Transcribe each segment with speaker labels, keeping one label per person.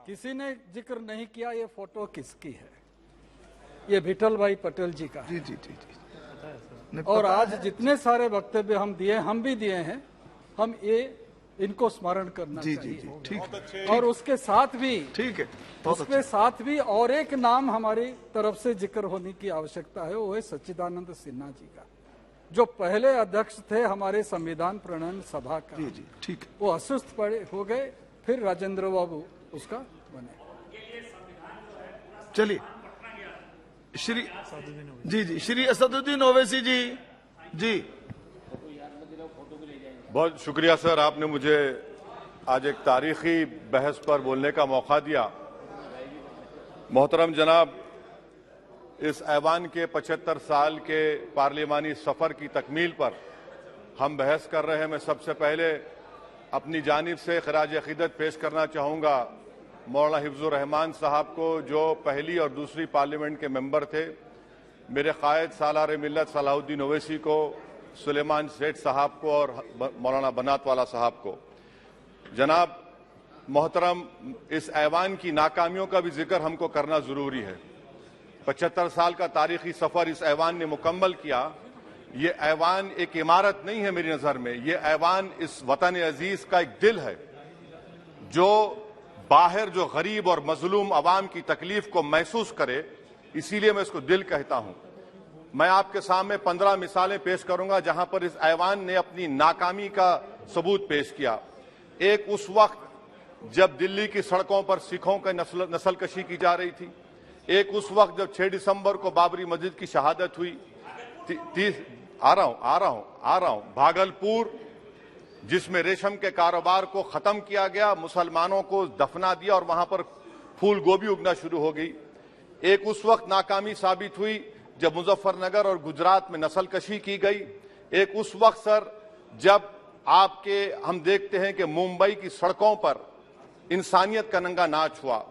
Speaker 1: किसी ने जिक्र नहीं किया ये फोटो किसकी है। ये विठल भाई पटेल जी का।
Speaker 2: जी जी जी जी।
Speaker 1: और आज जितने सारे वक्तव्य हम दिए, हम भी दिए हैं, हम ये इनको स्मरण करना
Speaker 2: जी
Speaker 1: चाहिए।
Speaker 2: जी जी ठीक।
Speaker 1: और उसके साथ भी
Speaker 2: ठीक है,
Speaker 1: उसके साथ भी और एक नाम हमारी तरफ से जिक्र होने की आवश्यकता है, वो है सच्चिदानंद सिन्हा जी का, जो पहले अध्यक्ष थे हमारे संविधान प्रणयन सभा का।
Speaker 2: जी जी ठीक है।
Speaker 1: वो अस्वस्थ पड़े हो गए, फिर राजेंद्र बाबू उसका बने।
Speaker 2: चलिए श्री जी जी श्री असदुद्दीन ओवैसी जी जी।
Speaker 3: बहुत शुक्रिया सर, आपने मुझे आज एक तारीखी बहस पर बोलने का मौका दिया। मोहतरम जनाब, इस ऐवान के 75 साल के पार्लिमानी सफर की तकमील पर हम बहस कर रहे हैं। मैं सबसे पहले अपनी जानिब से खराज अकीदत पेश करना चाहूँगा मौलाना हिफ्जुर रहमान साहब को, जो पहली और दूसरी पार्लियामेंट के मेंबर थे, मेरे कायद सालार मिल्लत सलाहुद्दीन ओवैसी को, सुलेमान सेठ साहब को और मौलाना बनात वाला साहब को। जनाब मोहतरम, इस ऐवान की नाकामियों का भी जिक्र हमको करना जरूरी है। 75 साल का तारीखी सफर इस ऐवान ने मुकम्मल किया। ये ऐवान एक इमारत नहीं है मेरी नजर में, ये ऐवान इस वतन अजीज का एक दिल है, जो बाहर जो गरीब और मजलूम अवाम की तकलीफ को महसूस करे, इसीलिए मैं इसको दिल कहता हूं। मैं आपके सामने 15 मिसालें पेश करूंगा जहां पर इस ऐवान ने अपनी नाकामी का सबूत पेश किया। एक उस वक्त जब दिल्ली की सड़कों पर सिखों की नस्लकशी की जा रही थी। एक उस वक्त जब 6 दिसंबर को बाबरी मस्जिद की शहादत हुई। आ रहा हूं भागलपुर, जिसमें रेशम के कारोबार को खत्म किया गया, मुसलमानों को दफना दिया और वहां पर फूल गोभी उगना शुरू हो गई। एक उस वक्त नाकामी साबित हुई जब मुजफ्फरनगर और गुजरात में नस्लकशी की गई। एक उस वक्त सर जब हम देखते हैं कि मुंबई की सड़कों पर इंसानियत का नंगा नाच हुआ।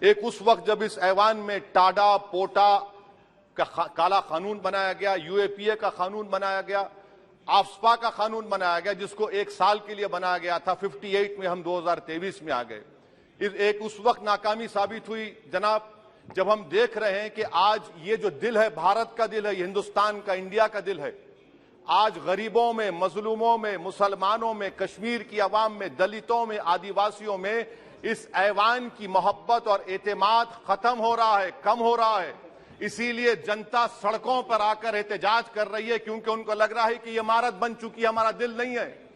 Speaker 3: एक उस वक्त जब इस ऐवान में टाडा पोटा का काला कानून बनाया गया, यूएपीए का कानून बनाया गया, आफ्सपा का कानून बनाया गया, जिसको 1 साल के लिए बनाया गया था। 58 में हम 2023 में आ गए। एक उस वक्त नाकामी साबित हुई जनाब, जब हम देख रहे हैं कि आज ये जो दिल है, भारत का दिल है, हिंदुस्तान का, इंडिया का दिल है, आज गरीबों में, मजलूमों में, मुसलमानों में, कश्मीर की आवाम में, दलितों में, आदिवासियों में इस ऐवान की मोहब्बत और एतमाद खत्म हो रहा है, कम हो रहा है। इसीलिए जनता सड़कों पर आकर एहतजाज कर रही है, क्योंकि उनको लग रहा है कि ये इमारत बन चुकी है, हमारा दिल नहीं है।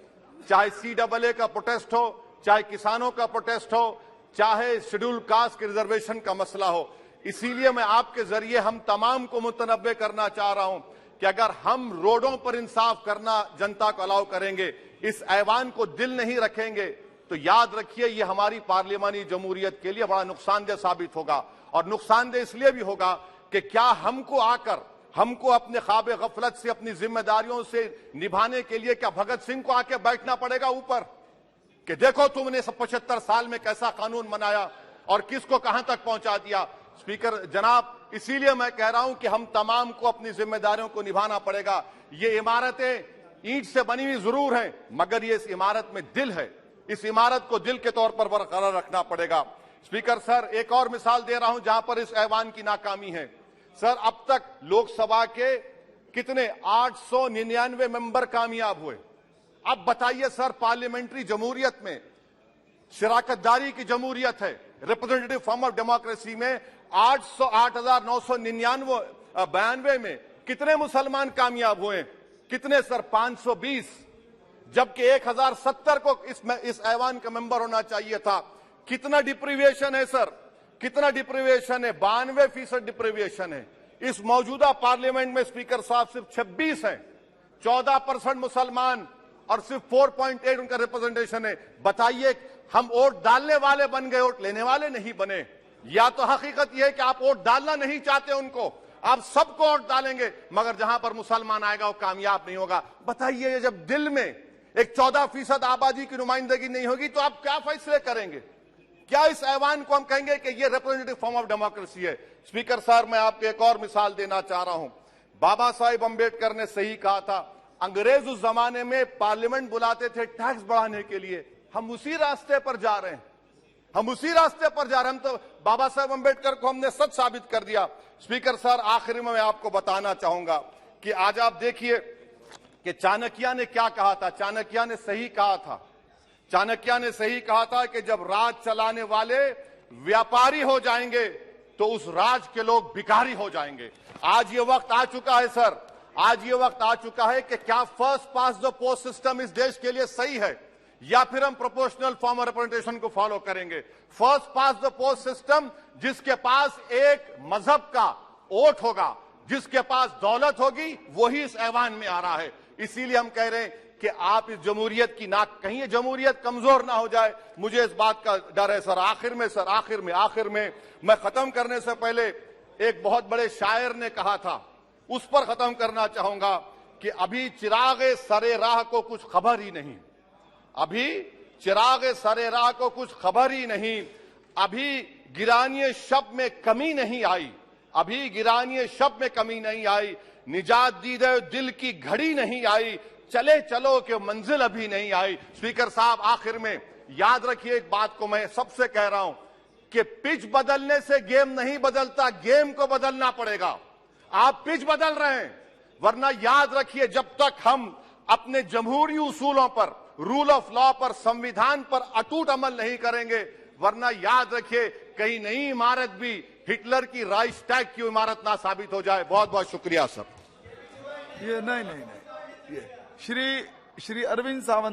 Speaker 3: चाहे CAA का प्रोटेस्ट हो, चाहे किसानों का प्रोटेस्ट हो, चाहे शेड्यूल कास्ट के रिजर्वेशन का मसला हो। इसीलिए मैं आपके जरिए हम तमाम को मुतनब्बे करना चाह रहा हूं कि अगर हम रोडों पर इंसाफ करना जनता को अलाउ करेंगे, इस ऐवान को दिल नहीं रखेंगे, तो याद रखिए ये हमारी पार्लियामानी जमहूरियत के लिए बड़ा नुकसानदेह साबित होगा। और नुकसानदेह इसलिए भी होगा कि क्या हमको अपने ख्वाब गफलत से, अपनी जिम्मेदारियों से निभाने के लिए क्या भगत सिंह को आके बैठना पड़ेगा ऊपर कि देखो तुमने 75 साल में कैसा कानून बनाया और किसको कहां तक पहुंचा दिया। स्पीकर जनाब, इसीलिए मैं कह रहा हूं कि हम तमाम को अपनी जिम्मेदारियों को निभाना पड़ेगा। ये इमारतें ईंट से बनी हुई जरूर हैं, मगर ये इस इमारत में दिल है। इस इमारत को दिल के तौर पर बरकरार रखना पड़ेगा। स्पीकर सर, एक और मिसाल दे रहा हूं जहां पर इस ऐवान की नाकामी है। सर, अब तक लोकसभा के कितने 899 मेंबर कामयाब हुए। अब बताइए सर, पार्लियामेंट्री जमहूरियत में शराकतदारी की जमहूरियत है, रिप्रेजेंटेटिव फॉर्म ऑफ डेमोक्रेसी में 8,992 में कितने मुसलमान कामयाब हुए? कितने सर? 520, जबकि 1070 को इस ऐवान का मेंबर होना चाहिए था। कितना डिप्रीविएशन है सर, कितना डिप्रीविएशन है? 92% डिप्रीविएशन है। इस मौजूदा पार्लियामेंट में स्पीकर साहब सिर्फ 26 हैं, 14% मुसलमान और सिर्फ 4.8 उनका रिप्रेजेंटेशन है। बताइए, हम वोट डालने वाले बन गए, वोट लेने वाले नहीं बने। या तो हकीकत यह है कि आप वोट डालना नहीं चाहते उनको, आप सबको वोट डालेंगे, मगर जहां पर मुसलमान आएगा वो कामयाब नहीं होगा। बताइए, जब दिल में एक 14% आबादी की नुमाइंदगी नहीं होगी तो आप क्या फैसले करेंगे? क्या इस ऐवान को हम कहेंगे कि ये रिप्रेजेंटेटिव फॉर्म ऑफ डेमोक्रेसी है? स्पीकर साहब, मैं आपको एक और मिसाल देना चाह रहा हूं। बाबा साहेब अंबेडकर ने सही कहा था, अंग्रेज उस जमाने में पार्लियामेंट बुलाते थे टैक्स बढ़ाने के लिए, हम उसी रास्ते पर जा रहे हैं। हम उसी रास्ते पर जा रहे हैं। हम तो बाबा साहेब अम्बेडकर को हमने सच साबित कर दिया। स्पीकर सर, आखिर में मैं आपको बताना चाहूंगा कि आज आप देखिए कि चाणक्य ने क्या कहा था। चाणक्य ने सही कहा था। चाणक्य ने सही कहा था कि जब राज चलाने वाले व्यापारी हो जाएंगे तो उस राज के लोग भिखारी हो जाएंगे। आज ये वक्त आ चुका है सर, आज ये वक्त आ चुका है कि क्या first pass the post system इस देश के लिए सही है या फिर हम प्रोपोर्शनल फॉर्म ऑफ रिप्रेजेंटेशन को फॉलो करेंगे। First pass the post system, जिसके पास एक मजहब का वोट होगा, जिसके पास दौलत होगी, वही इस ऐवान में आ रहा है। इसीलिए हम कह रहे हैं कि आप इस जमहूरियत की नाक, कहीं ये जमहूरियत कमजोर ना हो जाए, मुझे इस बात का डर है सर। आखिर में मैं खत्म करने से पहले एक बहुत बड़े शायर ने कहा था, उस पर खत्म करना चाहूंगा कि अभी चिरागे सरे राह को कुछ खबर ही नहीं, अभी चिरागे सरे राह को कुछ खबर ही नहीं, अभी गिरानिए शब में कमी नहीं आई, अभी गिरानिए शब में कमी नहीं आई, निजात दीदे दिल की घड़ी नहीं आई, चले चलो कि मंजिल अभी नहीं आई। स्पीकर साहब, आखिर में याद रखिए एक बात को मैं सबसे कह रहा हूं कि पिच बदलने से गेम नहीं बदलता, गेम को बदलना पड़ेगा। आप पिच बदल रहे हैं, वरना याद रखिए जब तक हम अपने जमहूरी उसूलों पर, रूल ऑफ लॉ पर, संविधान पर अटूट अमल नहीं करेंगे, वरना याद रखिए कहीं नई इमारत भी हिटलर की राइक्सटैग की इमारत ना साबित हो जाए। बहुत बहुत शुक्रिया सर।
Speaker 2: ये नहीं, ये श्री अरविंद सावंत।